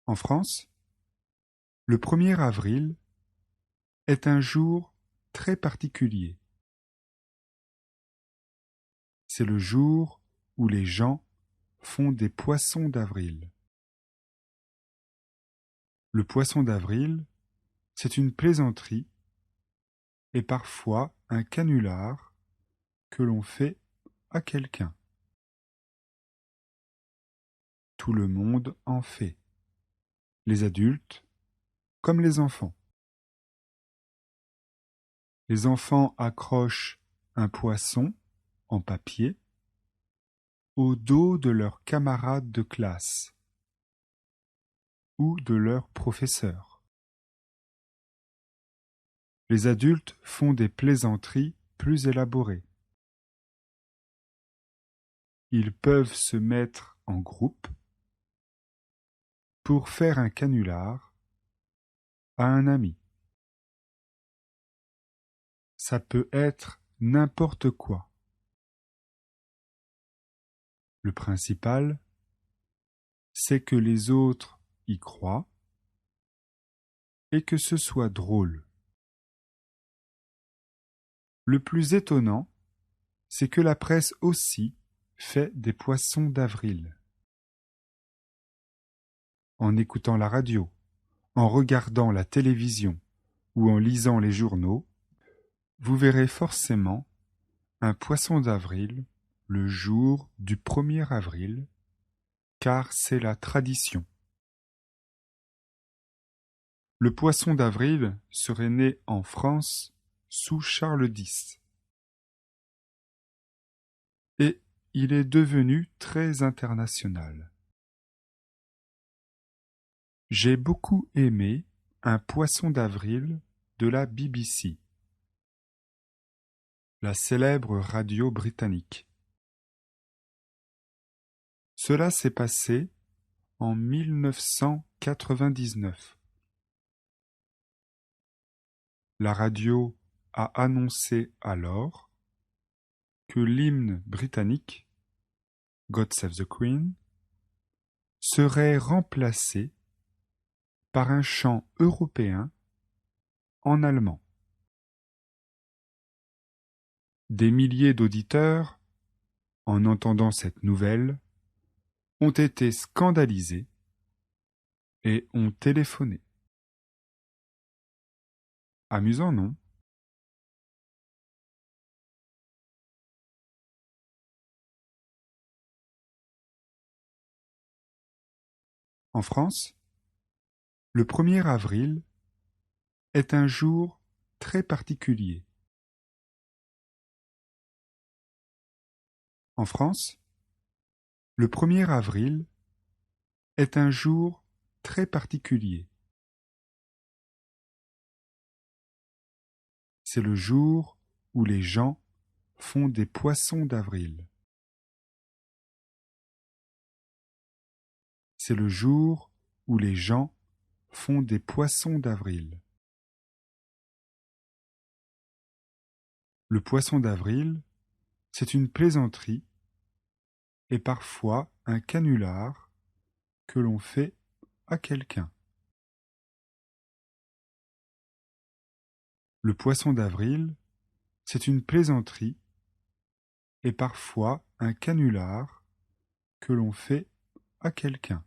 En France, le 1er avril est un jour très particulier. C'est le jour où les gens font des poissons d'avril. Le poisson d'avril, c'est une plaisanterie et parfois un canular que l'on fait à quelqu'un. Tout le monde en fait, les adultes comme les enfants. Les enfants accrochent un poisson en papier au dos de leur camarade de classe ou de leur professeur. Les adultes font des plaisanteries plus élaborées. Ils peuvent se mettre en groupe pour faire un canular à un ami. Ça peut être n'importe quoi. Le principal, c'est que les autres y croient et que ce soit drôle. Le plus étonnant, c'est que la presse aussi fait des poissons d'avril. En écoutant la radio, en regardant la télévision ou en lisant les journaux, vous verrez forcément un poisson d'avril le jour du 1er avril, car c'est la tradition. Le poisson d'avril serait né en France sous Charles X. Et il est devenu très international. J'ai beaucoup aimé un poisson d'avril de la BBC, la célèbre radio britannique. Cela s'est passé en 1999. La radio a annoncé alors que l'hymne britannique, God Save the Queen, serait remplacé par un chant européen en allemand. Des milliers d'auditeurs, en entendant cette nouvelle, ont été scandalisés et ont téléphoné. Amusant, non? En France, le 1er avril est un jour très particulier. En France, le 1er avril est un jour très particulier. C'est le jour où les gens font des poissons d'avril. C'est le jour où les gens font des poissons d'avril. Le poisson d'avril, c'est une plaisanterie et parfois un canular que l'on fait à quelqu'un. Le poisson d'avril, c'est une plaisanterie et parfois un canular que l'on fait à quelqu'un.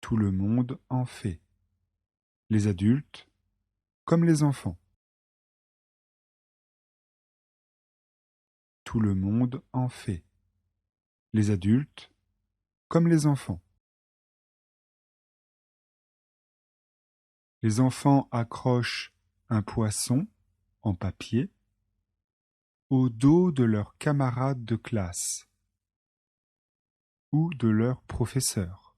Tout le monde en fait, les adultes comme les enfants. Tout le monde en fait, les adultes comme les enfants. Les enfants accrochent un poisson en papier au dos de leur camarade de classe ou de leur professeur.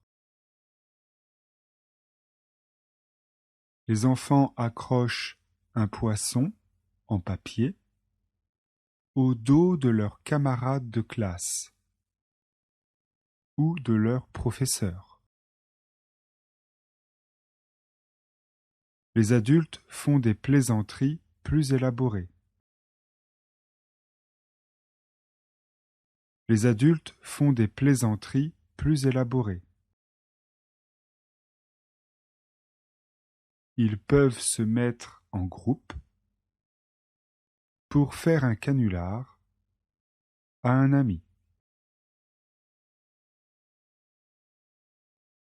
Les enfants accrochent un poisson en papier au dos de leur camarade de classe ou de leurs professeurs. Les adultes font des plaisanteries plus élaborées. Les adultes font des plaisanteries plus élaborées. Ils peuvent se mettre en groupe pour faire un canular à un ami.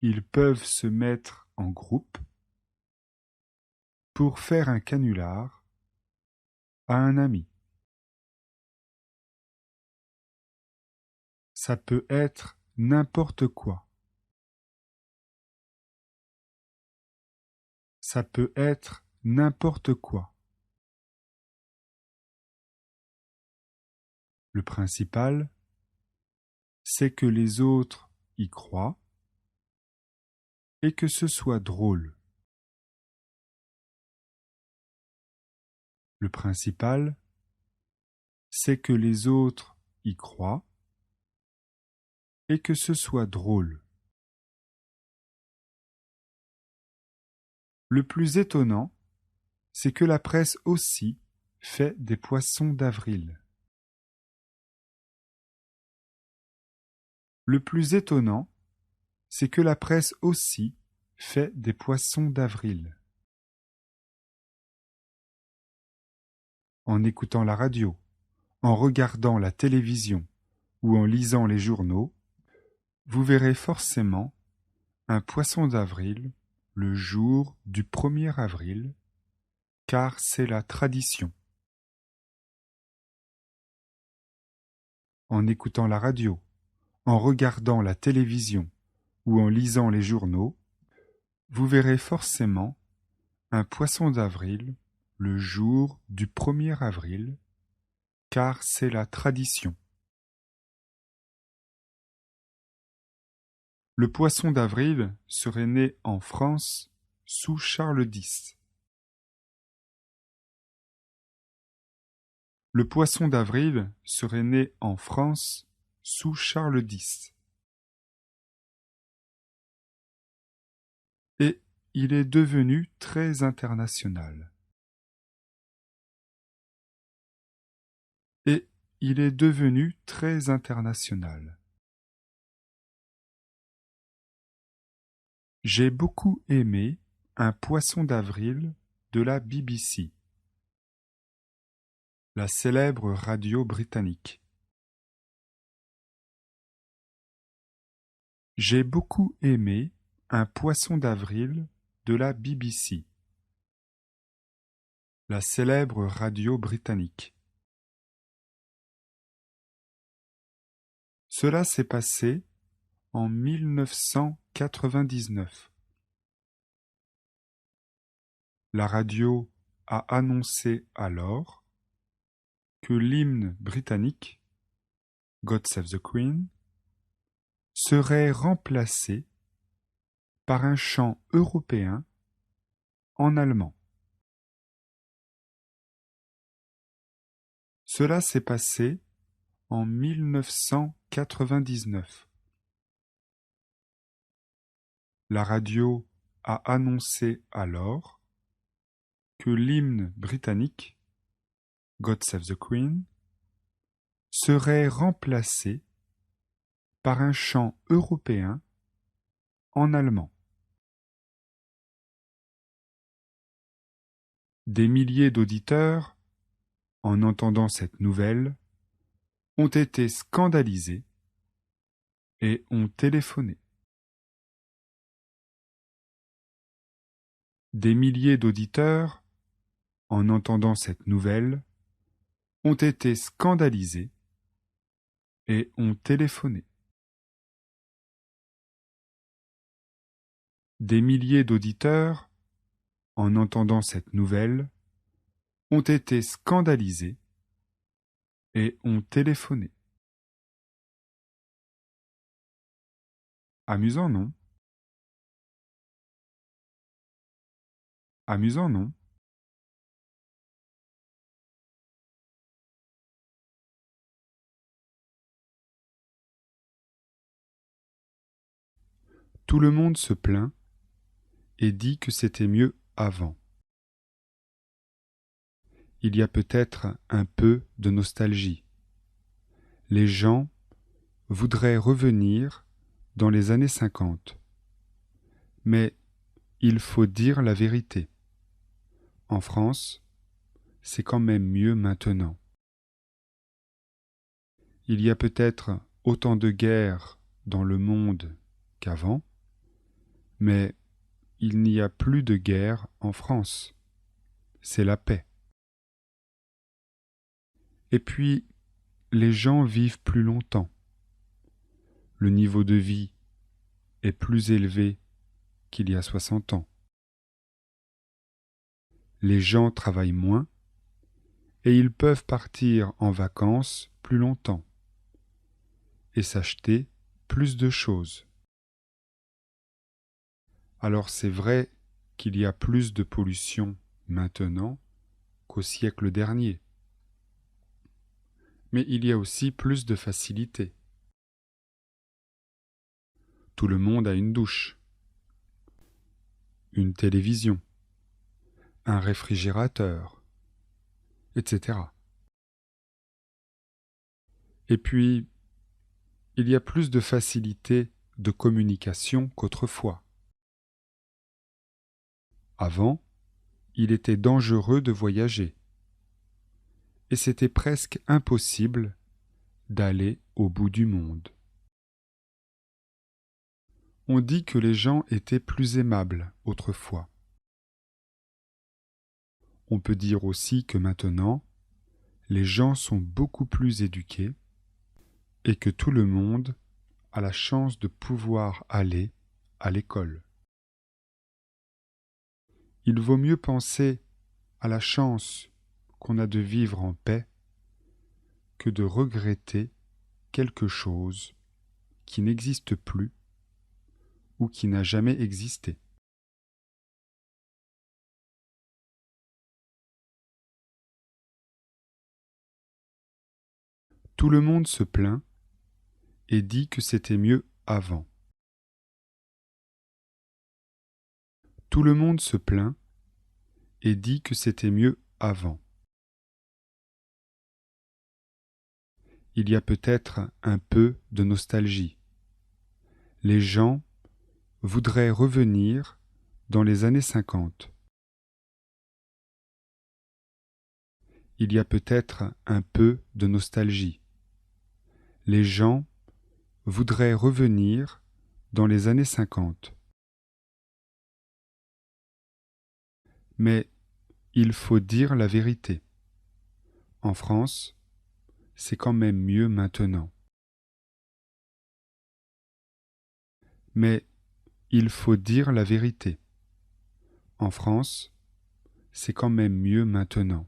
Ils peuvent se mettre en groupe pour faire un canular à un ami. Ça peut être n'importe quoi. Ça peut être n'importe quoi. Le principal, c'est que les autres y croient et que ce soit drôle. Le principal, c'est que les autres y croient et que ce soit drôle. Le plus étonnant, c'est que la presse aussi fait des poissons d'avril. Le plus étonnant, c'est que la presse aussi fait des poissons d'avril. En écoutant la radio, en regardant la télévision ou en lisant les journaux, vous verrez forcément un poisson d'avril le jour du 1er avril, car c'est la tradition. En écoutant la radio, en regardant la télévision ou en lisant les journaux, vous verrez forcément un poisson d'avril le jour du 1er avril, car c'est la tradition. Le poisson d'avril serait né en France sous Charles X. Le poisson d'avril serait né en France sous Charles X. Et il est devenu très international. Et il est devenu très international. J'ai beaucoup aimé un poisson d'avril de la BBC, la célèbre radio britannique. J'ai beaucoup aimé un poisson d'avril de la BBC, la célèbre radio britannique. Cela s'est passé en 1999. La radio a annoncé alors que l'hymne britannique, God Save the Queen, serait remplacé par un chant européen en allemand. Cela s'est passé en 1999. La radio a annoncé alors que l'hymne britannique, God Save the Queen, serait remplacé par un chant européen en allemand. Des milliers d'auditeurs, en entendant cette nouvelle, ont été scandalisés et ont téléphoné. Des milliers d'auditeurs, en entendant cette nouvelle, ont été scandalisés et ont téléphoné. Des milliers d'auditeurs, en entendant cette nouvelle, ont été scandalisés et ont téléphoné. Amusant, non? Amusant, non? Tout le monde se plaint et dit que c'était mieux avant. Il y a peut-être un peu de nostalgie. Les gens voudraient revenir dans les années 50. Mais il faut dire la vérité. En France, c'est quand même mieux maintenant. Il y a peut-être autant de guerres dans le monde qu'avant, mais il n'y a plus de guerre en France. C'est la paix. Et puis, les gens vivent plus longtemps. Le niveau de vie est plus élevé qu'il y a 60 ans. Les gens travaillent moins et ils peuvent partir en vacances plus longtemps et s'acheter plus de choses. Alors c'est vrai qu'il y a plus de pollution maintenant qu'au siècle dernier, mais il y a aussi plus de facilité. Tout le monde a une douche, une télévision, un réfrigérateur, etc. Et puis, il y a plus de facilité de communication qu'autrefois. Avant, il était dangereux de voyager, et c'était presque impossible d'aller au bout du monde. On dit que les gens étaient plus aimables autrefois. On peut dire aussi que maintenant, les gens sont beaucoup plus éduqués et que tout le monde a la chance de pouvoir aller à l'école. Il vaut mieux penser à la chance qu'on a de vivre en paix que de regretter quelque chose qui n'existe plus ou qui n'a jamais existé. Tout le monde se plaint et dit que c'était mieux avant. Tout le monde se plaint et dit que c'était mieux avant. Il y a peut-être un peu de nostalgie. Les gens voudraient revenir dans les années 50. Il y a peut-être un peu de nostalgie. Les gens voudraient revenir dans les années 50. Mais il faut dire la vérité. En France, c'est quand même mieux maintenant. Mais il faut dire la vérité. En France, c'est quand même mieux maintenant.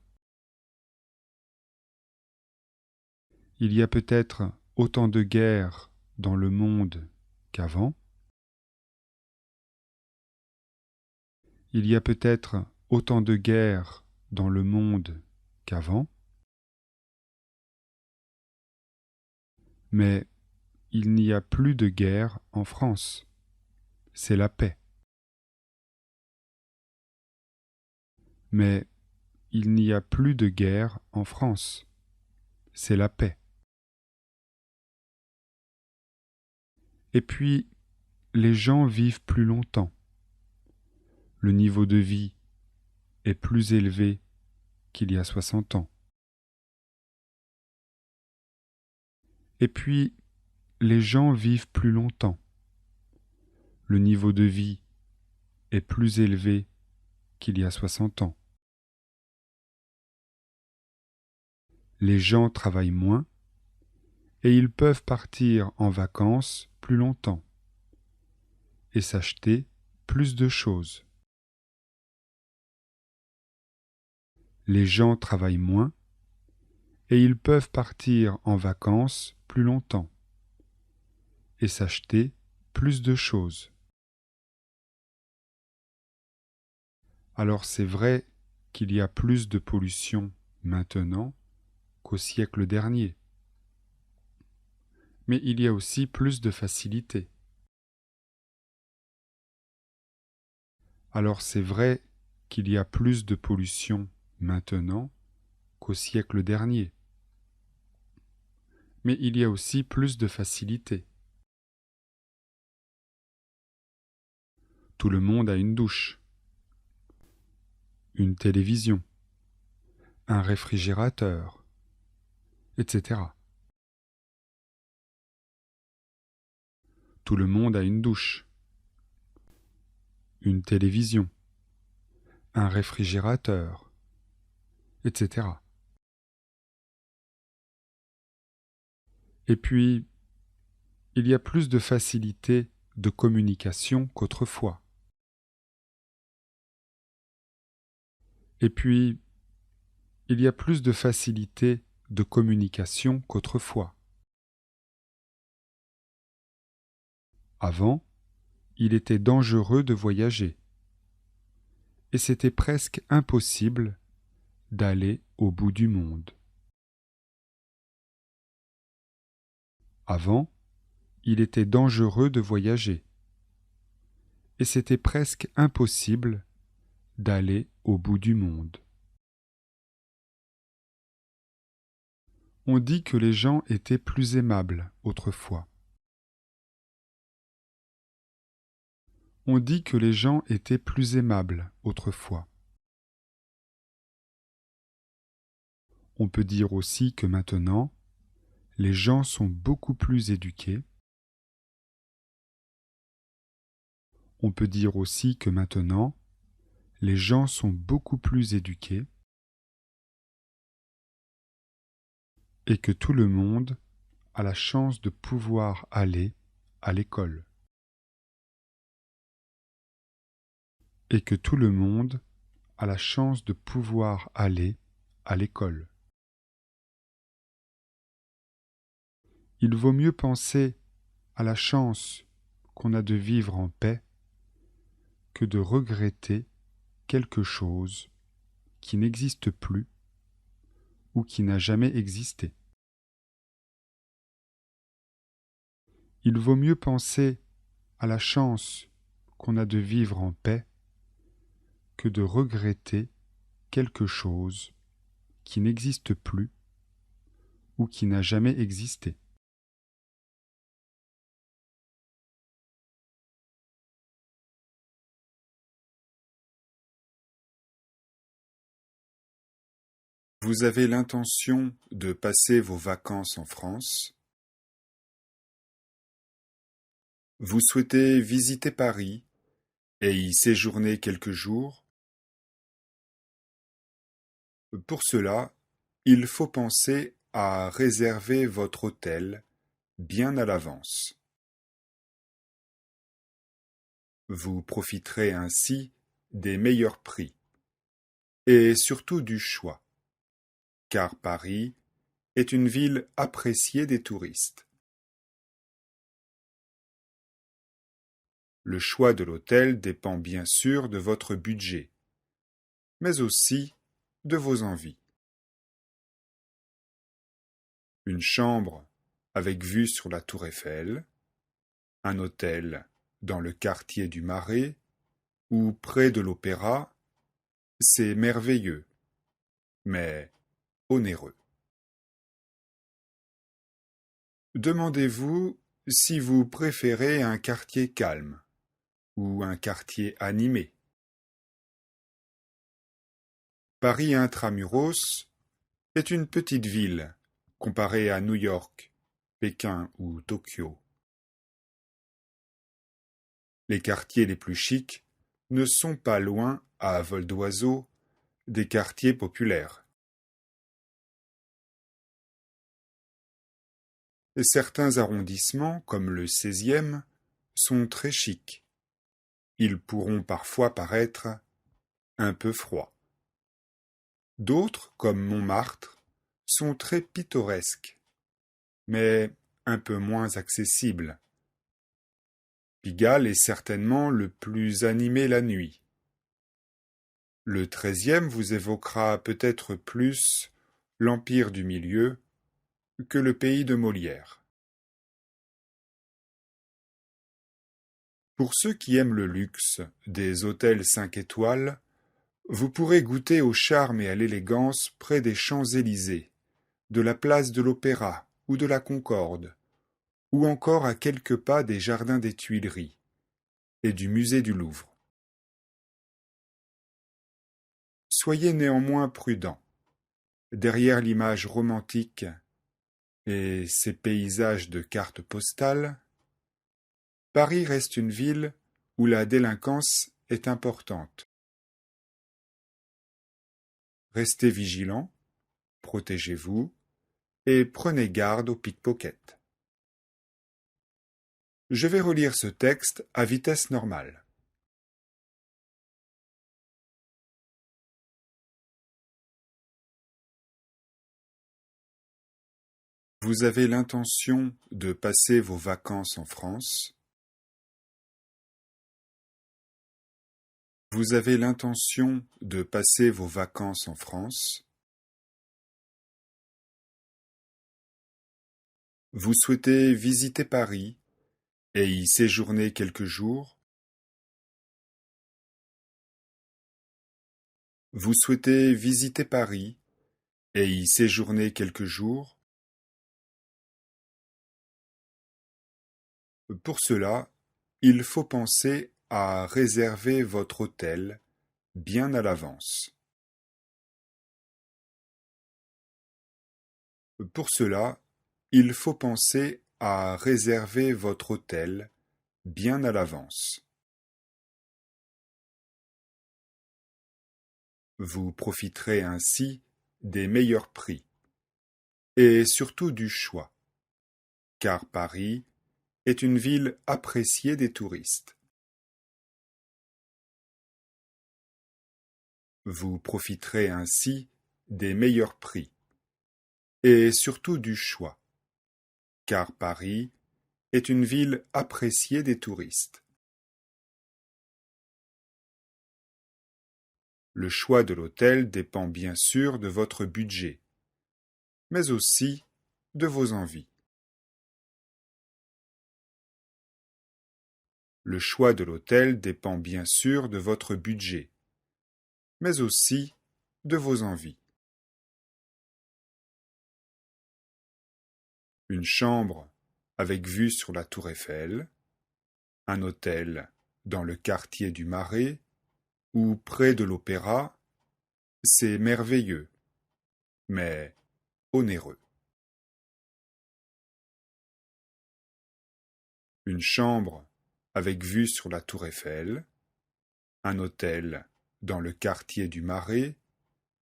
Il y a peut-être autant de guerres dans le monde qu'avant. Il y a peut-être autant de guerres dans le monde qu'avant. Mais il n'y a plus de guerre en France. C'est la paix. Mais il n'y a plus de guerre en France. C'est la paix. Et puis, les gens vivent plus longtemps. Le niveau de vie est plus élevé qu'il y a 60 ans. Et puis, les gens vivent plus longtemps. Le niveau de vie est plus élevé qu'il y a 60 ans. Les gens travaillent moins et ils peuvent partir en vacances plus longtemps et s'acheter plus de choses. Les gens travaillent moins et ils peuvent partir en vacances plus longtemps et s'acheter plus de choses. Alors c'est vrai qu'il y a plus de pollution maintenant qu'au siècle dernier, mais il y a aussi plus de facilité. Alors c'est vrai qu'il y a plus de pollution maintenant qu'au siècle dernier. Mais il y a aussi plus de facilité. Tout le monde a une douche, une télévision, un réfrigérateur, etc. Tout le monde a une douche, une télévision, un réfrigérateur, etc. Et puis, il y a plus de facilité de communication qu'autrefois. Et puis, il y a plus de facilité de communication qu'autrefois. Avant, il était dangereux de voyager, et c'était presque impossible d'aller au bout du monde. Avant, il était dangereux de voyager, et c'était presque impossible d'aller au bout du monde. On dit que les gens étaient plus aimables autrefois. On dit que les gens étaient plus aimables autrefois. On peut dire aussi que maintenant, les gens sont beaucoup plus éduqués. On peut dire aussi que maintenant, les gens sont beaucoup plus éduqués et que tout le monde a la chance de pouvoir aller à l'école. Et que tout le monde a la chance de pouvoir aller à l'école. Il vaut mieux penser à la chance qu'on a de vivre en paix que de regretter quelque chose qui n'existe plus ou qui n'a jamais existé. Il vaut mieux penser à la chance qu'on a de vivre en paix que de regretter quelque chose qui n'existe plus ou qui n'a jamais existé. Vous avez l'intention de passer vos vacances en France. Vous souhaitez visiter Paris et y séjourner quelques jours. Pour cela, il faut penser à réserver votre hôtel bien à l'avance. Vous profiterez ainsi des meilleurs prix et surtout du choix, car Paris est une ville appréciée des touristes. Le choix de l'hôtel dépend bien sûr de votre budget, mais aussi de vos envies. Une chambre avec vue sur la Tour Eiffel, un hôtel dans le quartier du Marais ou près de l'Opéra, c'est merveilleux, mais onéreux. Demandez-vous si vous préférez un quartier calme ou un quartier animé. Paris intramuros est une petite ville comparée à New York, Pékin ou Tokyo. Les quartiers les plus chics ne sont pas loin, à vol d'oiseau, des quartiers populaires. Et certains arrondissements, comme le 16e, sont très chics. Ils pourront parfois paraître un peu froids. D'autres, comme Montmartre, sont très pittoresques, mais un peu moins accessibles. Pigalle est certainement le plus animé la nuit. Le 13e vous évoquera peut-être plus l'Empire du Milieu que le pays de Molière. Pour ceux qui aiment le luxe des hôtels 5 étoiles, vous pourrez goûter au charme et à l'élégance près des Champs-Élysées, de la place de l'Opéra ou de la Concorde, ou encore à quelques pas des jardins des Tuileries et du musée du Louvre. Soyez néanmoins prudents. Derrière l'image romantique et ses paysages de cartes postales, Paris reste une ville où la délinquance est importante. Restez vigilants, protégez-vous et prenez garde aux pickpockets. Je vais relire ce texte à vitesse normale. Vous avez l'intention de passer vos vacances en France. Vous avez l'intention de passer vos vacances en France. Vous souhaitez visiter Paris et y séjourner quelques jours. Vous souhaitez visiter Paris et y séjourner quelques jours. Pour cela, il faut penser à réserver votre hôtel bien à l'avance. Pour cela, il faut penser à réserver votre hôtel bien à l'avance. Vous profiterez ainsi des meilleurs prix et surtout du choix, car Paris est une ville appréciée des touristes. Vous profiterez ainsi des meilleurs prix et surtout du choix, car Paris est une ville appréciée des touristes. Le choix de l'hôtel dépend bien sûr de votre budget, mais aussi de vos envies. Le choix de l'hôtel dépend bien sûr de votre budget, mais aussi de vos envies. Une chambre avec vue sur la Tour Eiffel, un hôtel dans le quartier du Marais ou près de l'Opéra, c'est merveilleux, mais onéreux. Une chambre avec vue sur la Tour Eiffel, un hôtel dans le quartier du Marais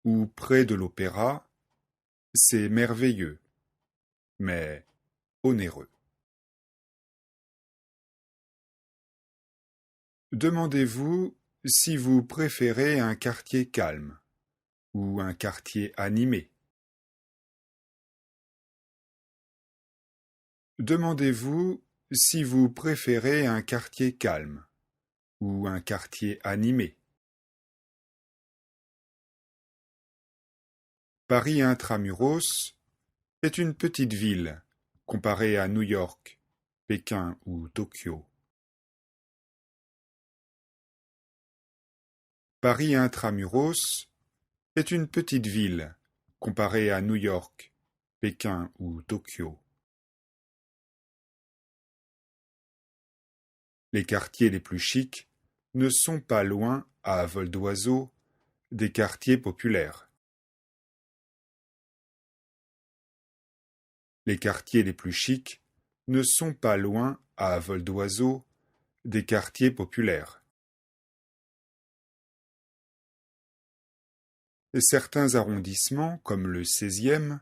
ou près de l'Opéra, c'est merveilleux, mais onéreux. Demandez-vous si vous préférez un quartier calme ou un quartier animé. Demandez-vous si vous préférez un quartier calme ou un quartier animé. Paris intramuros est une petite ville comparée à New York, Pékin ou Tokyo. Paris intramuros est une petite ville comparée à New York, Pékin ou Tokyo. Les quartiers les plus chics ne sont pas loin, à vol d'oiseau, des quartiers populaires. Les quartiers les plus chics ne sont pas loin, à vol d'oiseau, des quartiers populaires. Certains arrondissements, comme le 16e,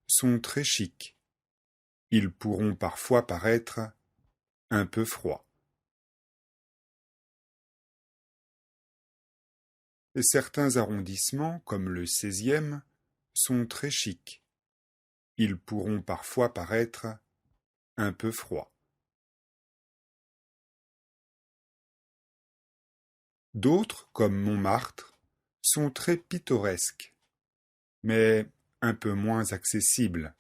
sont très chics. Ils pourront parfois paraître un peu froids. Certains arrondissements, comme le 16e, sont très chics. Ils pourront parfois paraître un peu froids. D'autres, comme Montmartre, sont très pittoresques, mais un peu moins accessibles.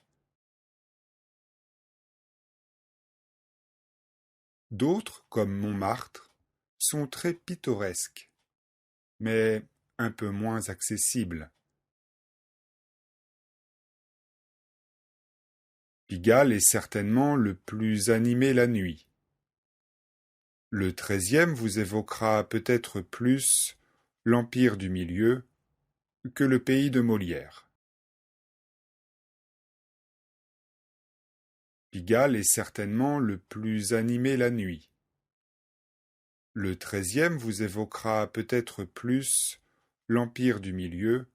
D'autres, comme Montmartre, sont très pittoresques, mais un peu moins accessibles. Pigalle est certainement le plus animé la nuit. Le 13e vous évoquera peut-être plus l'Empire du Milieu que le pays de Molière. Pigalle est certainement le plus animé la nuit. Le 13e vous évoquera peut-être plus l'Empire du Milieu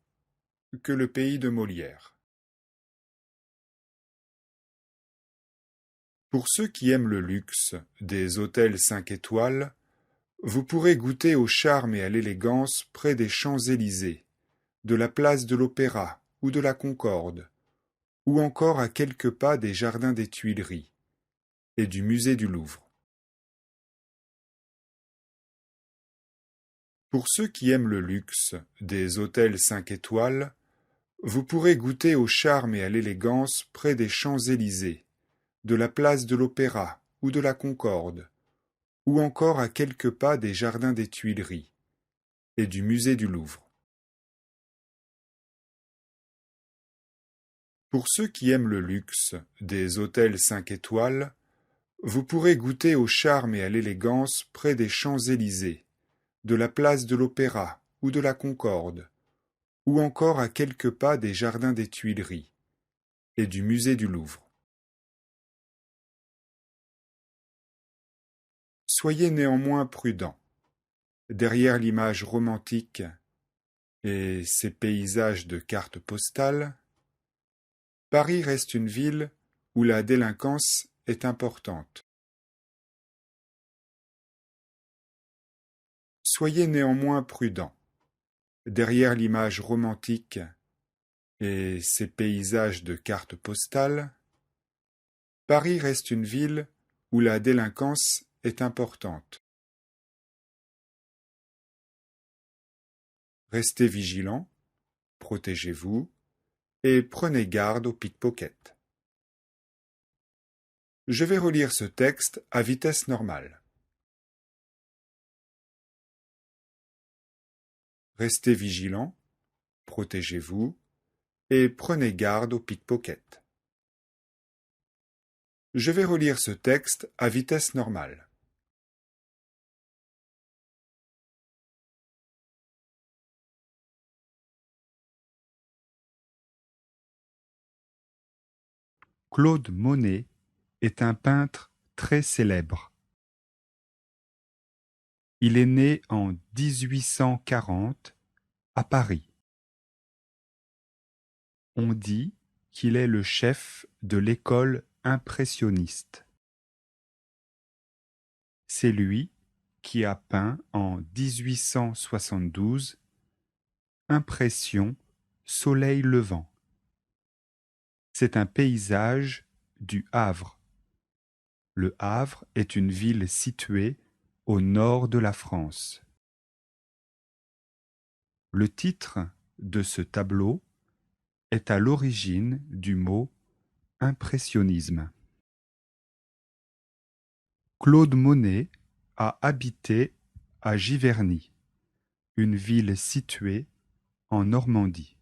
que le pays de Molière. Pour ceux qui aiment le luxe des hôtels 5 étoiles, vous pourrez goûter au charme et à l'élégance près des Champs-Élysées, de la place de l'Opéra ou de la Concorde, ou encore à quelques pas des jardins des Tuileries et du musée du Louvre. Pour ceux qui aiment le luxe des hôtels 5 étoiles, vous pourrez goûter au charme et à l'élégance près des Champs-Élysées, de la place de l'Opéra ou de la Concorde, ou encore à quelques pas des jardins des Tuileries et du musée du Louvre. Pour ceux qui aiment le luxe des hôtels 5 étoiles, vous pourrez goûter au charme et à l'élégance près des Champs-Élysées, de la place de l'Opéra ou de la Concorde, ou encore à quelques pas des jardins des Tuileries et du musée du Louvre. Soyez néanmoins prudents. Derrière l'image romantique et ses paysages de cartes postales, Paris reste une ville où la délinquance est importante. Soyez néanmoins prudents. Derrière l'image romantique et ses paysages de cartes postales, Paris reste une ville où la délinquance est importante. Restez vigilants, protégez-vous et prenez garde aux pickpockets. Je vais relire ce texte à vitesse normale. Restez vigilants, protégez-vous et prenez garde aux pickpockets. Je vais relire ce texte à vitesse normale. Claude Monet est un peintre très célèbre. Il est né en 1840 à Paris. On dit qu'il est le chef de l'école impressionniste. C'est lui qui a peint en 1872 Impression, soleil levant. C'est un paysage du Havre. Le Havre est une ville située au nord de la France. Le titre de ce tableau est à l'origine du mot impressionnisme. Claude Monet a habité à Giverny, une ville située en Normandie.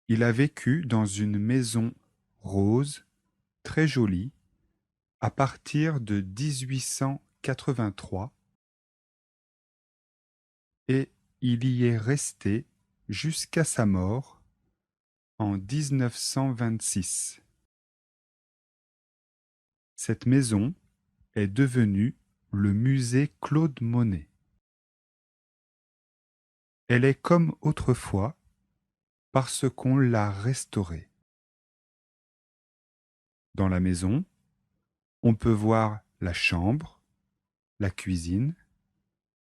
Il a vécu dans une maison rose, très jolie, à partir de 1883 et il y est resté jusqu'à sa mort en 1926. Cette maison est devenue le musée Claude Monet. Elle est comme autrefois parce qu'on l'a restaurée. Dans la maison, on peut voir la chambre, la cuisine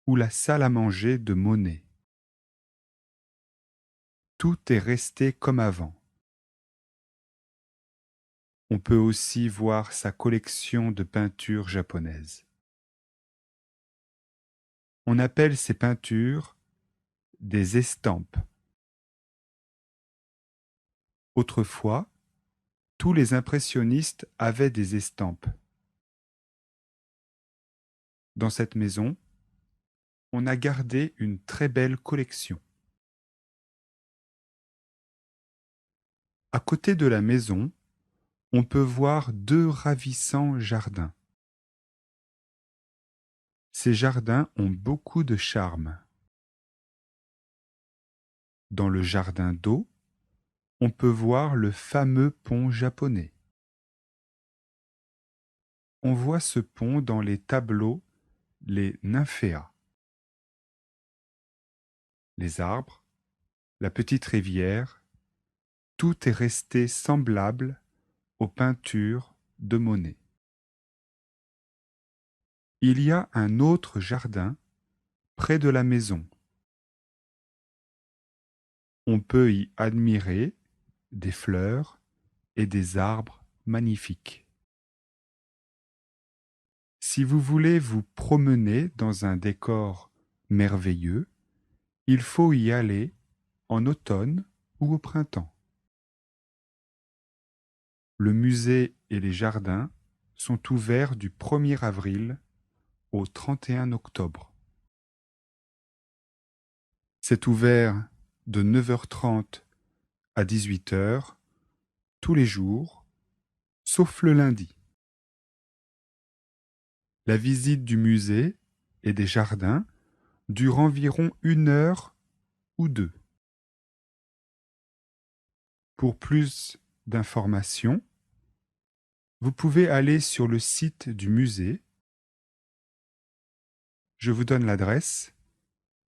ou la salle à manger de Monet. Tout est resté comme avant. On peut aussi voir sa collection de peintures japonaises. On appelle ces peintures des estampes. Autrefois, tous les impressionnistes avaient des estampes. Dans cette maison, on a gardé une très belle collection. À côté de la maison, on peut voir deux ravissants jardins. Ces jardins ont beaucoup de charme. Dans le jardin d'eau, on peut voir le fameux pont japonais. On voit ce pont dans les tableaux, les nymphéas. Les arbres, la petite rivière, tout est resté semblable aux peintures de Monet. Il y a un autre jardin près de la maison. On peut y admirer des fleurs et des arbres magnifiques. Si vous voulez vous promener dans un décor merveilleux, il faut y aller en automne ou au printemps. Le musée et les jardins sont ouverts du 1er avril au 31 octobre. C'est ouvert de 9h30 à 18h tous les jours, sauf le lundi. La visite du musée et des jardins dure environ 1 heure ou 2. Pour plus d'informations, vous pouvez aller sur le site du musée. Je vous donne l'adresse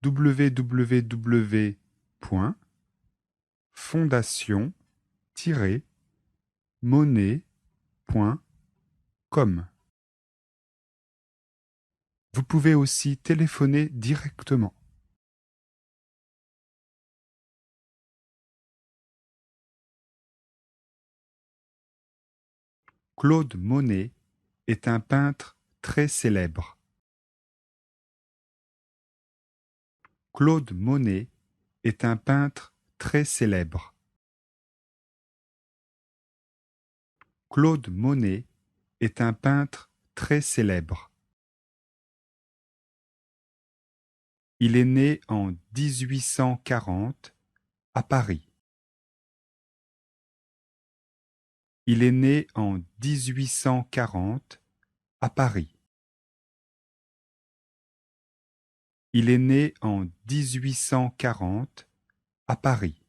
www.fondation-monet.com. Vous pouvez aussi téléphoner directement. Claude Monet est un peintre très célèbre. Claude Monet est un peintre très célèbre. Claude Monet est un peintre très célèbre. Il est né en 1840 à Paris. Il est né en 1840 à Paris. Il est né en 1840 à Paris.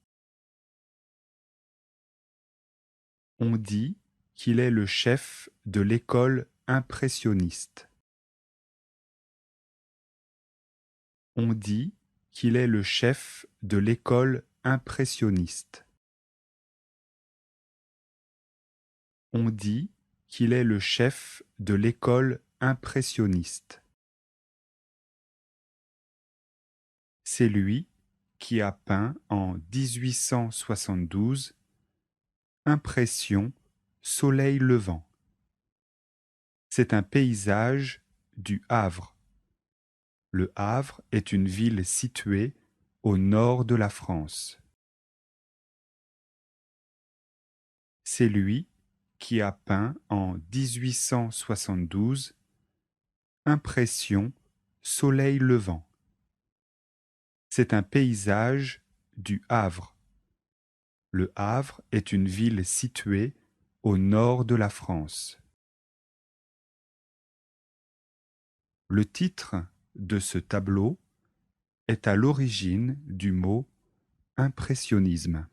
On dit qu'il est le chef de l'école impressionniste. On dit qu'il est le chef de l'école impressionniste. On dit qu'il est le chef de l'école impressionniste. C'est lui qui a peint en 1872 Impression, soleil levant. C'est un paysage du Havre. Le Havre est une ville située au nord de la France. C'est lui qui a peint en 1872 Impression, soleil levant. C'est un paysage du Havre. Le Havre est une ville située au nord de la France. Le titre de ce tableau est à l'origine du mot impressionnisme.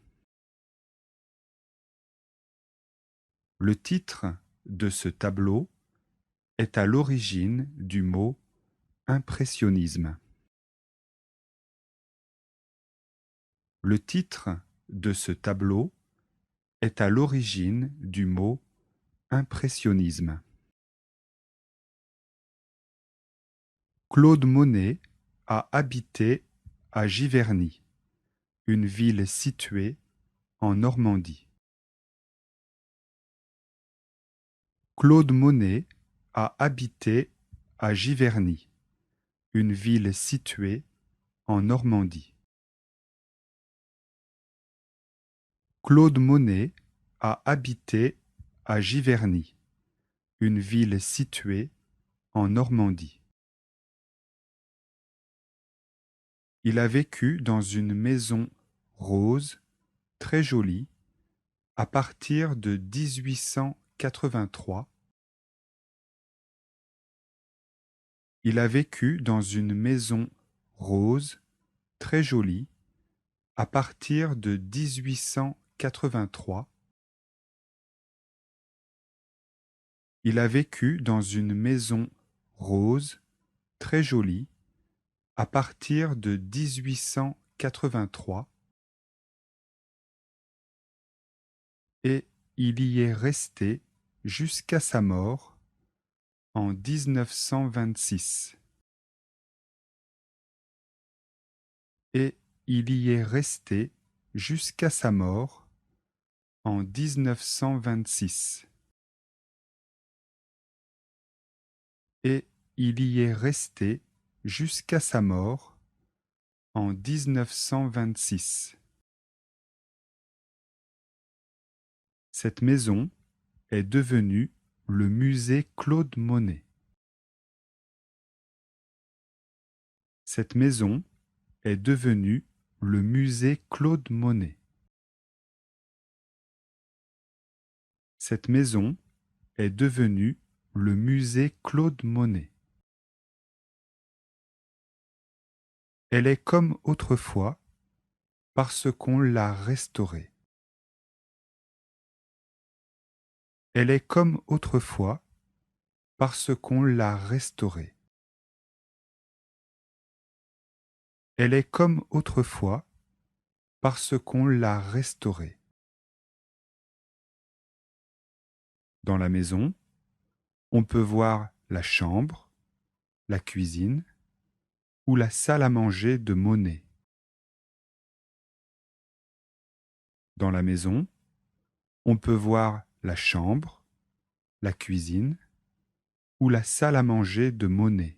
Le titre de ce tableau est à l'origine du mot impressionnisme. Le titre de ce tableau est à l'origine du mot impressionnisme. Claude Monet a habité à Giverny, une ville située en Normandie. Claude Monet a habité à Giverny, une ville située en Normandie. Claude Monet a habité à Giverny, une ville située en Normandie. Il a vécu dans une maison rose, très jolie, à partir de 1883. Il a vécu dans une maison rose, très jolie, à partir de 1883. Il a vécu dans une maison rose, très jolie, à partir de 1883, et il y est resté jusqu'à sa mort en 1926. Et il y est resté jusqu'à sa mort en 1926. Et il y est resté jusqu'à sa mort en 1926. Cette maison est devenue le musée Claude Monet. Cette maison est devenue le musée Claude Monet. Cette maison est devenue le musée Claude Monet. Elle est comme autrefois parce qu'on l'a restaurée. Elle est comme autrefois parce qu'on l'a restaurée. Elle est comme autrefois parce qu'on l'a restaurée. Dans la maison, on peut voir la chambre, la cuisine ou la salle à manger de Monet. Dans la maison, on peut voir la chambre, la cuisine ou la salle à manger de Monet.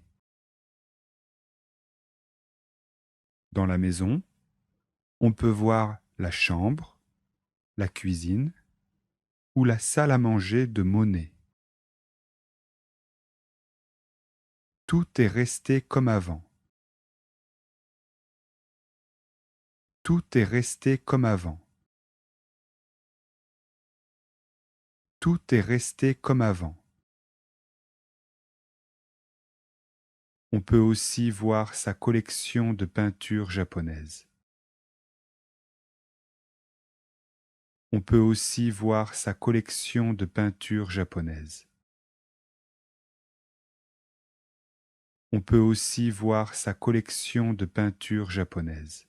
Dans la maison, on peut voir la chambre, la cuisine ou la salle à manger de Monet. Tout est resté comme avant. Tout est resté comme avant. Tout est resté comme avant. On peut aussi voir sa collection de peintures japonaises. On peut aussi voir sa collection de peintures japonaises. On peut aussi voir sa collection de peintures japonaises.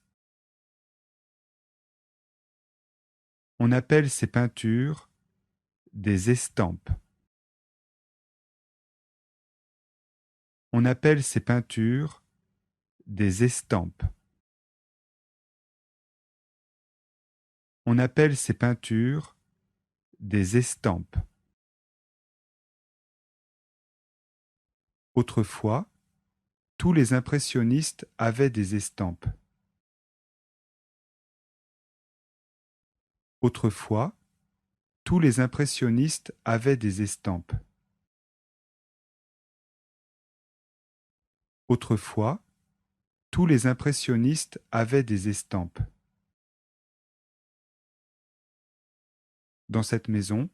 On appelle ces peintures des estampes. On appelle ces peintures des estampes. On appelle ces peintures des estampes. Autrefois, tous les impressionnistes avaient des estampes. Autrefois, tous les impressionnistes avaient des estampes. Autrefois, tous les impressionnistes avaient des estampes. Dans cette maison,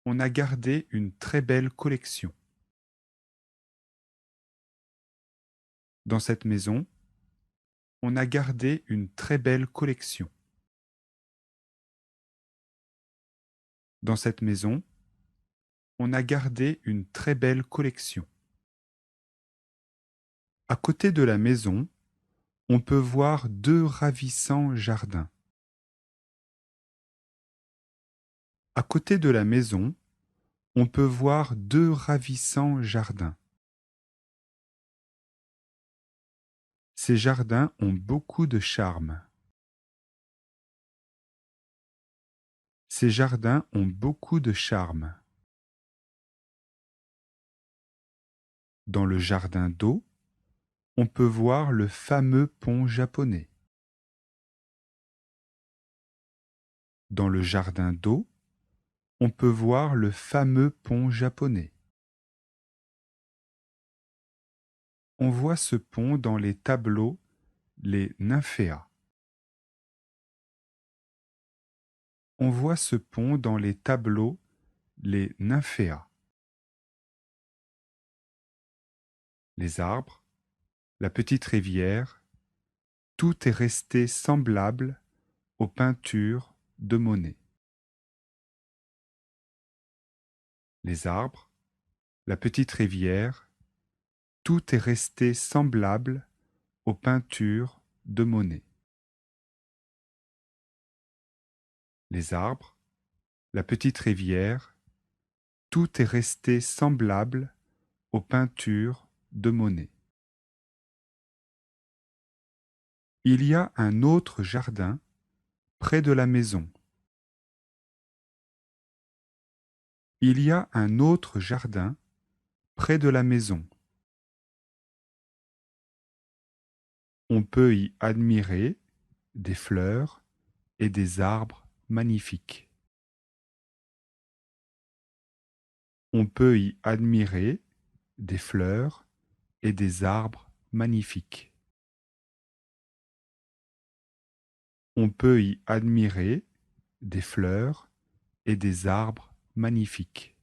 on a gardé une très belle collection. Dans cette maison, on a gardé une très belle collection. Dans cette maison, on a gardé une très belle collection. À côté de la maison, on peut voir deux ravissants jardins. À côté de la maison, on peut voir deux ravissants jardins. Ces jardins ont beaucoup de charme. Ces jardins ont beaucoup de charme. Dans le jardin d'eau, on peut voir le fameux pont japonais. Dans le jardin d'eau, on peut voir le fameux pont japonais. On voit ce pont dans les tableaux les nymphéas. On voit ce pont dans les tableaux, les nymphéas. Les arbres, la petite rivière, tout est resté semblable aux peintures de Monet. Les arbres, la petite rivière, tout est resté semblable aux peintures de Monet. Les arbres, la petite rivière, tout est resté semblable aux peintures de Monet. Il y a un autre jardin près de la maison. Il y a un autre jardin près de la maison. On peut y admirer des fleurs et des arbres magnifiques. On peut y admirer des fleurs et des arbres magnifiques. On peut y admirer des fleurs et des arbres magnifiques.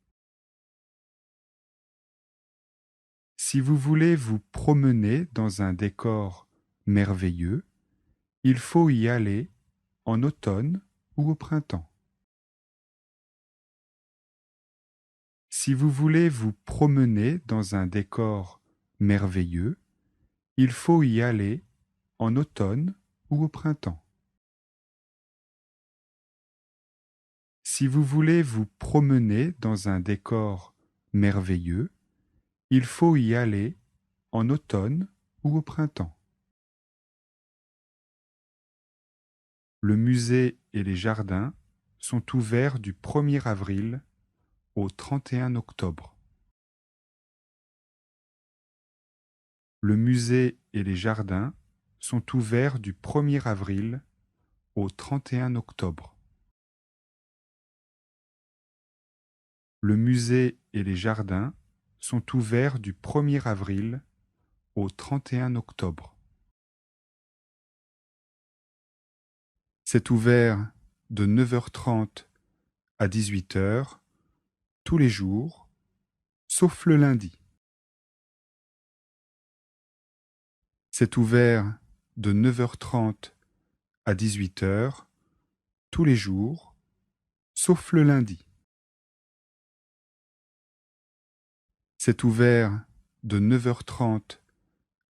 Si vous voulez vous promener dans un décor merveilleux, il faut y aller en automne ou au printemps. Si vous voulez vous promener dans un décor merveilleux, il faut y aller en automne ou au printemps. Si vous voulez vous promener dans un décor merveilleux, il faut y aller en automne ou au printemps. Le musée et les jardins sont ouverts du 1er avril au 31 octobre. Le musée et les jardins sont ouverts du 1er avril au 31 octobre. Le musée et les jardins sont ouverts du 1er avril au 31 octobre. C'est ouvert de 9h30 à 18h tous les jours, sauf le lundi. C'est ouvert de 9h30 à 18h tous les jours, sauf le lundi. C'est ouvert de 9h30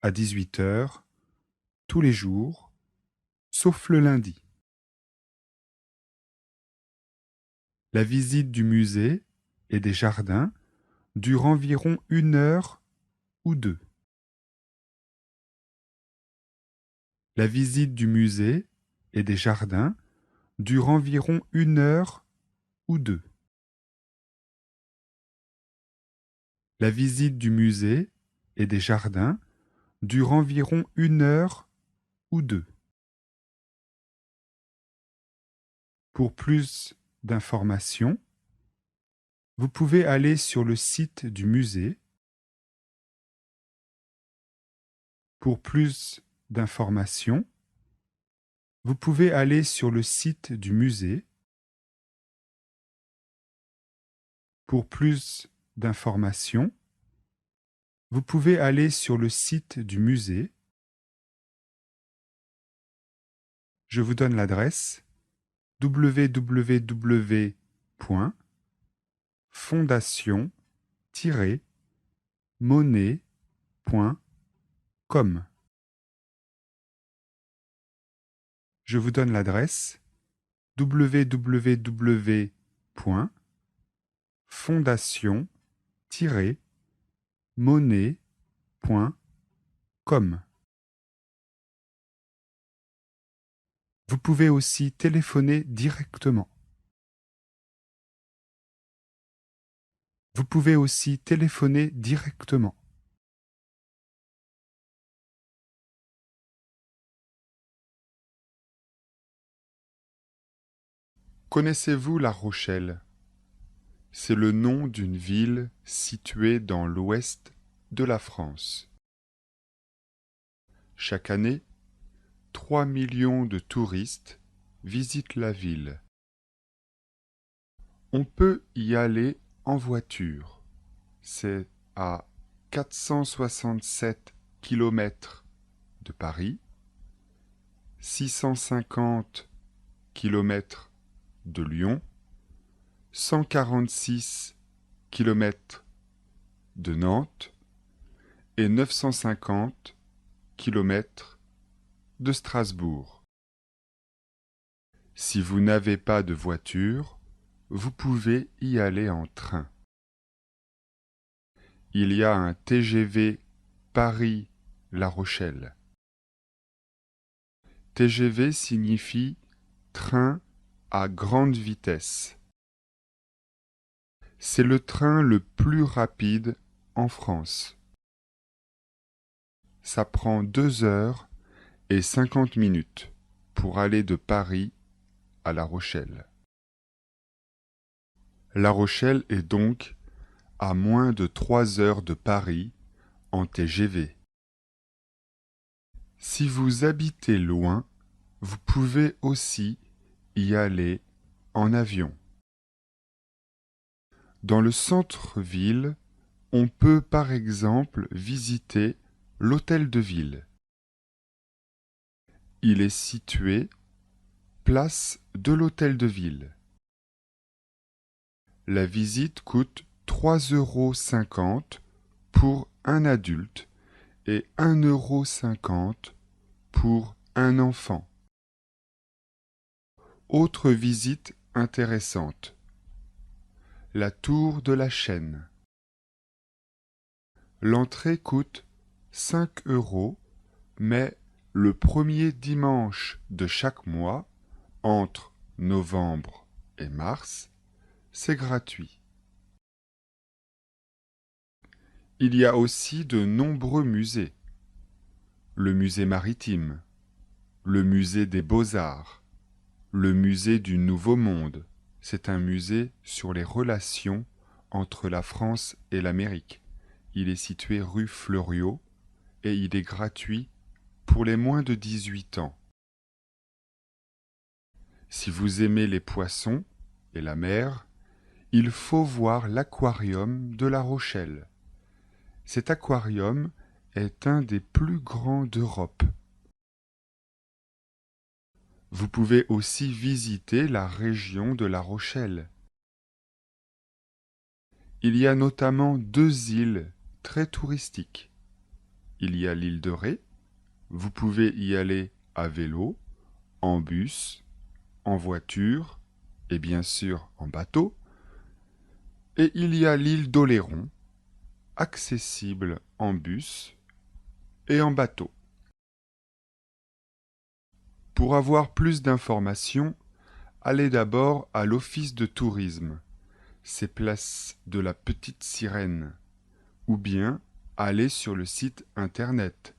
à 18h tous les jours, sauf le lundi. La visite du musée et des jardins dure environ 1 heure ou 2. La visite du musée et des jardins dure environ 1 heure ou 2. La visite du musée et des jardins dure environ 1 heure ou 2. Pour plus d'informations, vous pouvez aller sur le site du musée. Pour plus d'informations, vous pouvez aller sur le site du musée. Pour plus d'informations, vous pouvez aller sur le site du musée. Je vous donne l'adresse www.fondation-monet.com. Je vous donne l'adresse www.fondation-monet.com. Vous pouvez aussi téléphoner directement. Vous pouvez aussi téléphoner directement. Connaissez-vous La Rochelle? C'est le nom d'une ville située dans l'ouest de la France. Chaque année, 3 millions de touristes visitent la ville. On peut y aller en voiture. C'est à 467 kilomètres de Paris, 650 kilomètres de Lyon, 146 kilomètres de Nantes et 950 kilomètres de Strasbourg. Si vous n'avez pas de voiture, vous pouvez y aller en train. Il y a un TGV Paris-La Rochelle. TGV signifie train à grande vitesse. C'est le train le plus rapide en France. Ça prend 2 heures et 50 minutes pour aller de Paris à La Rochelle. La Rochelle est donc à moins de 3 heures de Paris en TGV. Si vous habitez loin, vous pouvez aussi y aller en avion. Dans le centre-ville, on peut par exemple visiter l'hôtel de ville. Il est situé place de l'hôtel de ville. La visite coûte 3,50 € pour un adulte et 1,50 € pour un enfant. Autre visite intéressante. La tour de la Chaîne. L'entrée coûte 5 €, mais le premier dimanche de chaque mois, entre novembre et mars, c'est gratuit. Il y a aussi de nombreux musées. Le musée maritime, le musée des beaux-arts, le musée du Nouveau Monde. C'est un musée sur les relations entre la France et l'Amérique. Il est situé rue Fleuriot et il est gratuit pour les moins de 18 ans. Si vous aimez les poissons et la mer, il faut voir l'aquarium de La Rochelle. Cet aquarium est un des plus grands d'Europe. Vous pouvez aussi visiter la région de La Rochelle. Il y a notamment 2 îles très touristiques. Il y a l'île de Ré. Vous pouvez y aller à vélo, en bus, en voiture et bien sûr en bateau. Et il y a l'île d'Oléron, accessible en bus et en bateau. Pour avoir plus d'informations, allez d'abord à l'office de tourisme, c'est place de la Petite Sirène, ou bien allez sur le site internet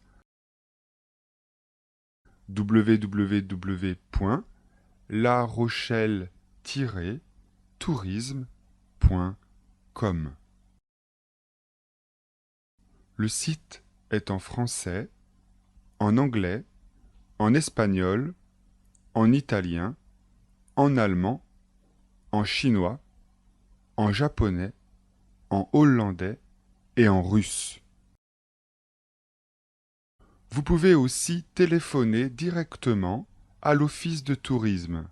www.larochelle-tourisme.com. Le site est en français, en anglais, en espagnol, en italien, en allemand, en chinois, en japonais, en hollandais et en russe. Vous pouvez aussi téléphoner directement à l'office de tourisme.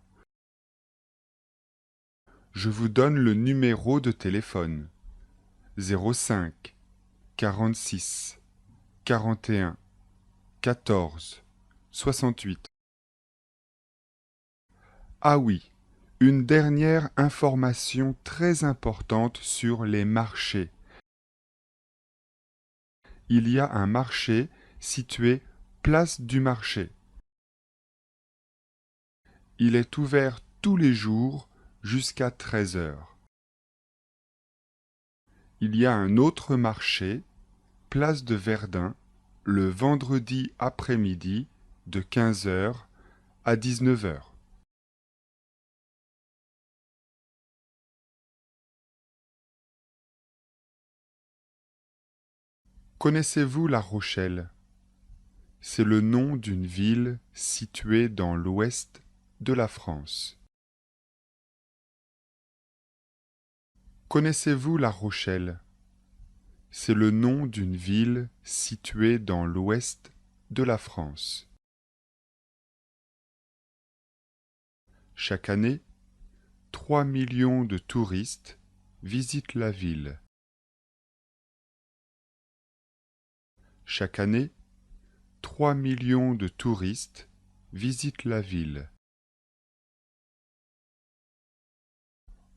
Je vous donne le numéro de téléphone 05 46 41 14 68. Ah oui, une dernière information très importante sur les marchés. Il y a un marché situé place du marché. Il est ouvert tous les jours jusqu'à 13 heures. Il y a un autre marché, place de Verdun, le vendredi après-midi de 15 heures à 19 heures. Connaissez-vous La Rochelle? C'est le nom d'une ville située dans l'ouest de la France. Connaissez-vous La Rochelle? C'est le nom d'une ville située dans l'ouest de la France. Chaque année, 3 millions de touristes visitent la ville. Chaque année, 3 millions de touristes visitent la ville.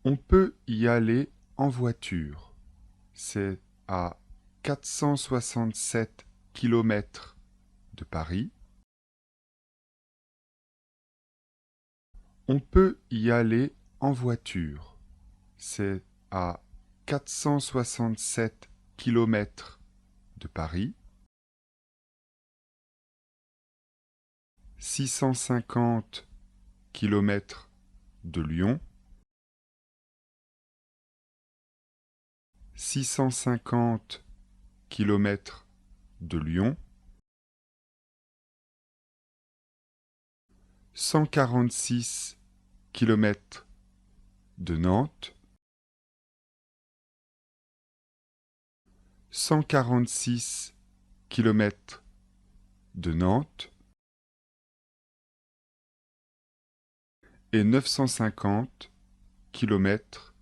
On peut y aller en voiture. C'est à 467 km de Paris. On peut y aller en voiture. C'est à 467 km de Paris. 650 km de Lyon. 650 km de Lyon. 146 km de Nantes. 146 km de Nantes. Et 950 km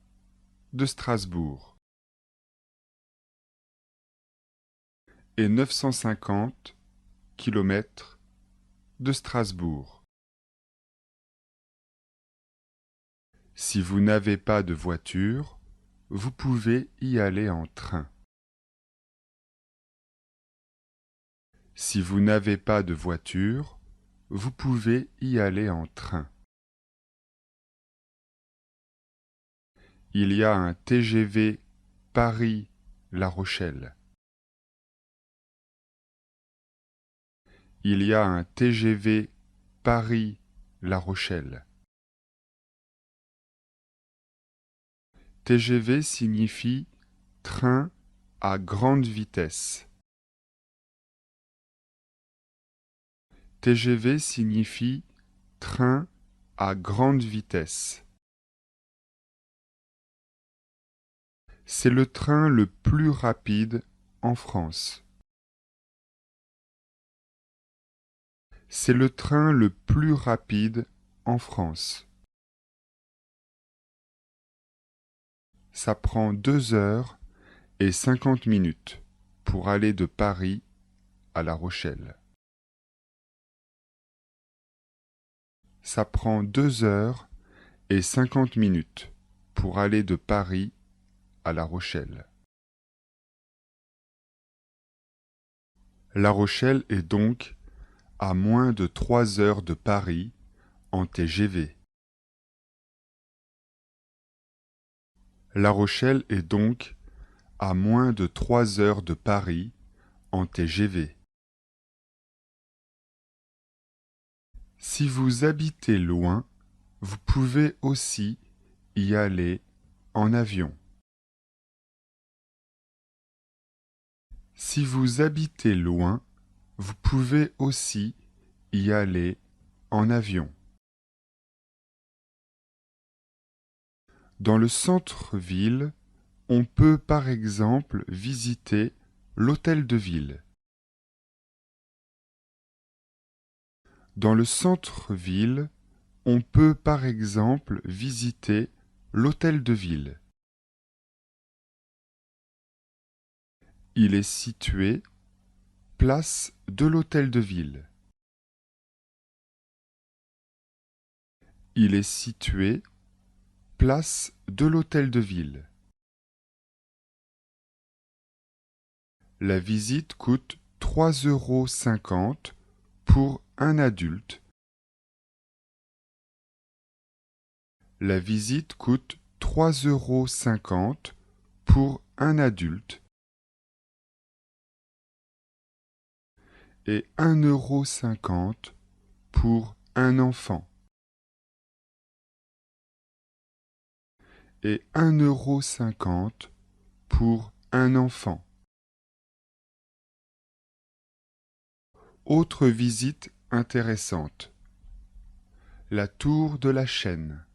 de Strasbourg. Et 950 km de Strasbourg. Si vous n'avez pas de voiture, vous pouvez y aller en train. Si vous n'avez pas de voiture, vous pouvez y aller en train. Il y a un TGV Paris-La Rochelle. Il y a un TGV Paris-La Rochelle. TGV signifie train à grande vitesse. TGV signifie train à grande vitesse. C'est le train le plus rapide en France. C'est le train le plus rapide en France. Ça prend 2 heures et 50 minutes pour aller de Paris à La Rochelle. Ça prend 2 heures et 50 minutes pour aller de Paris à La Rochelle. La Rochelle est donc à moins de 3 heures de Paris en TGV. La Rochelle est donc à moins de 3 heures de Paris en TGV. Si vous habitez loin, vous pouvez aussi y aller en avion. Si vous habitez loin, vous pouvez aussi y aller en avion. Dans le centre-ville, on peut par exemple visiter l'hôtel de ville. Dans le centre-ville, on peut par exemple visiter l'hôtel de ville. Il est situé place de l'hôtel de ville. Il est situé place de l'hôtel de ville. La visite coûte 3,50 € pour un adulte. La visite coûte 3,50 € pour un adulte et 1,50 € pour un enfant. Et 1,50 € pour un enfant. Autre visite intéressante. La tour de la Chaîne.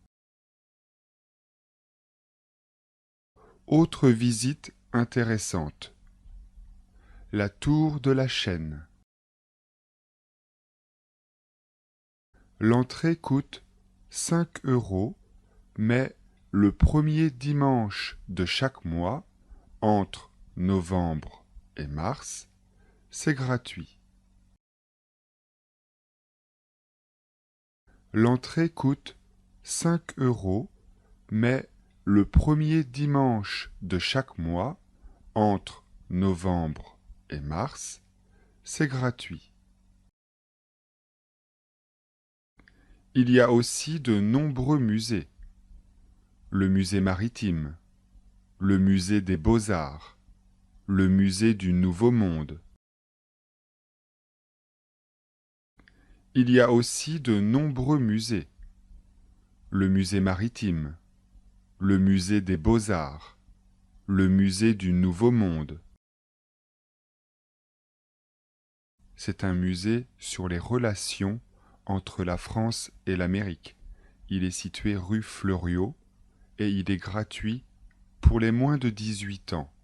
Autre visite intéressante. La tour de la Chaîne. L'entrée coûte 5 €, mais le premier dimanche de chaque mois, entre novembre et mars, c'est gratuit. L'entrée coûte 5 €, mais le premier dimanche de chaque mois, entre novembre et mars, c'est gratuit. Il y a aussi de nombreux musées. Le musée maritime, le musée des beaux-arts, le musée du Nouveau Monde. Il y a aussi de nombreux musées. Le musée maritime, le musée des beaux-arts, le musée du Nouveau Monde. C'est un musée sur les relations entre la France et l'Amérique. Il est situé rue Fleuriot et il est gratuit pour les moins de 18 ans.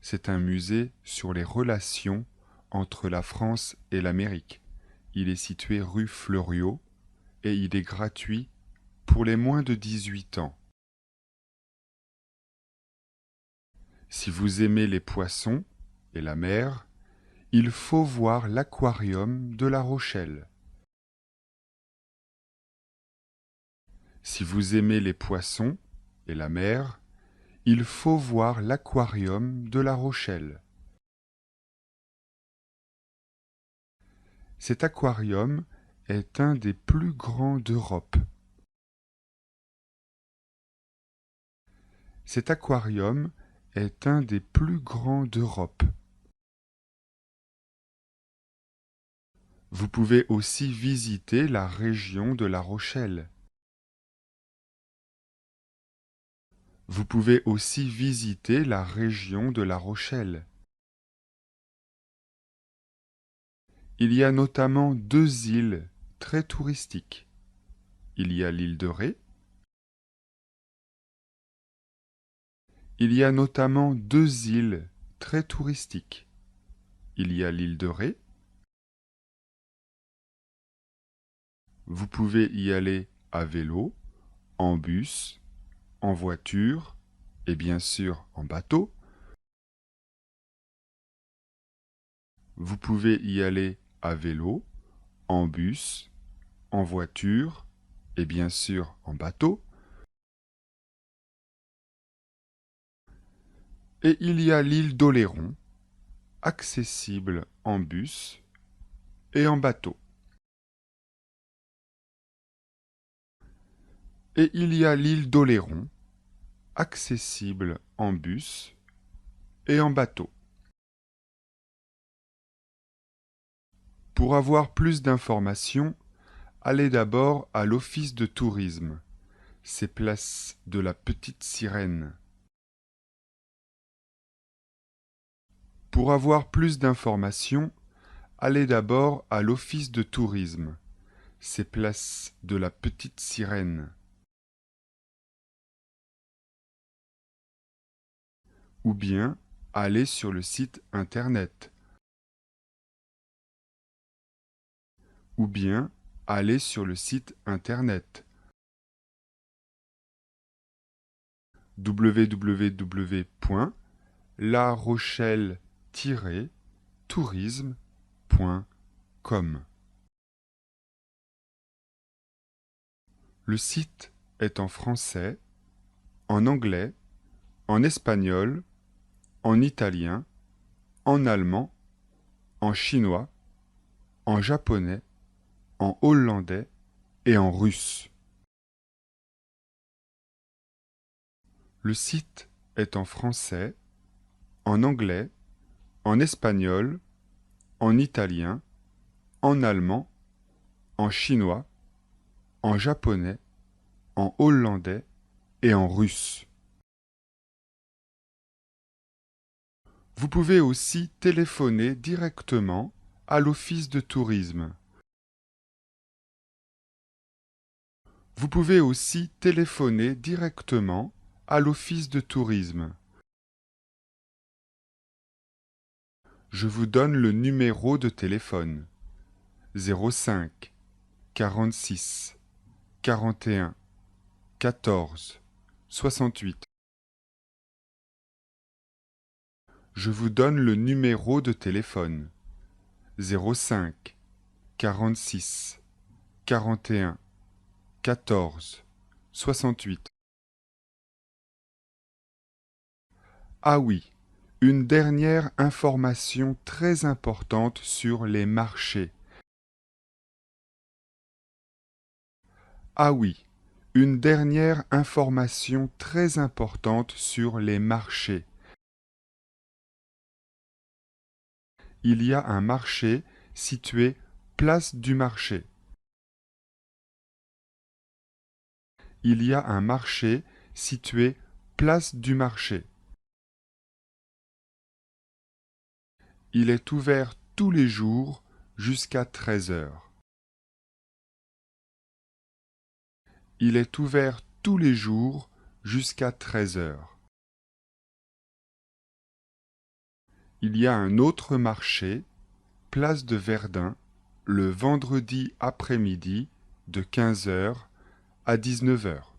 C'est un musée sur les relations entre la France et l'Amérique. Il est situé rue Fleuriot et il est gratuit pour les moins de 18 ans. Si vous aimez les poissons et la mer, il faut voir l'aquarium de La Rochelle. Si vous aimez les poissons et la mer, il faut voir l'aquarium de La Rochelle. Cet aquarium est un des plus grands d'Europe. Cet aquarium est un des plus grands d'Europe. Vous pouvez aussi visiter la région de La Rochelle. Vous pouvez aussi visiter la région de La Rochelle. Il y a notamment 2 îles très touristiques. Il y a l'île de Ré. Il y a notamment 2 îles très touristiques. Il y a l'île de Ré. Vous pouvez y aller à vélo, en bus, en voiture et bien sûr en bateau. Vous pouvez y aller à vélo, en bus, en voiture et bien sûr en bateau. Et il y a l'île d'Oléron, accessible en bus et en bateau. Et il y a l'île d'Oléron, accessible en bus et en bateau. Pour avoir plus d'informations, allez d'abord à l'office de tourisme. C'est place de la Petite Sirène. Pour avoir plus d'informations, allez d'abord à l'office de tourisme. C'est place de la Petite Sirène. Ou bien allez sur le site internet. Ou bien allez sur le site internet www.larochelle-tourisme.com. Le site est en français, en anglais, en espagnol, en italien, en allemand, en chinois, en japonais, en hollandais et en russe. Le site est en français, en anglais, en espagnol, en italien, en allemand, en chinois, en japonais, en hollandais et en russe. Vous pouvez aussi téléphoner directement à l'office de tourisme. Vous pouvez aussi téléphoner directement à l'office de tourisme. Je vous donne le numéro de téléphone. 05 46 41 14 68. Je vous donne le numéro de téléphone. 05 46 41 14 68. Ah oui, une dernière information très importante sur les marchés. Ah oui, une dernière information très importante sur les marchés. Il y a un marché situé place du marché. Il y a un marché situé place du marché. Il est ouvert tous les jours jusqu'à 13 heures. Il est ouvert tous les jours jusqu'à 13 heures. Il y a un autre marché, place de Verdun, le vendredi après-midi de 15 heures à 19 heures.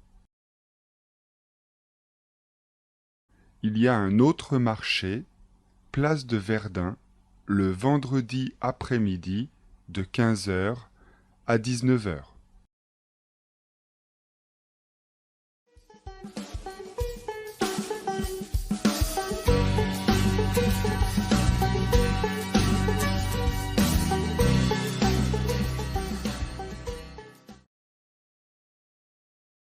Il y a un autre marché, place de Verdun, le vendredi après-midi de 15 heures à 19 heures.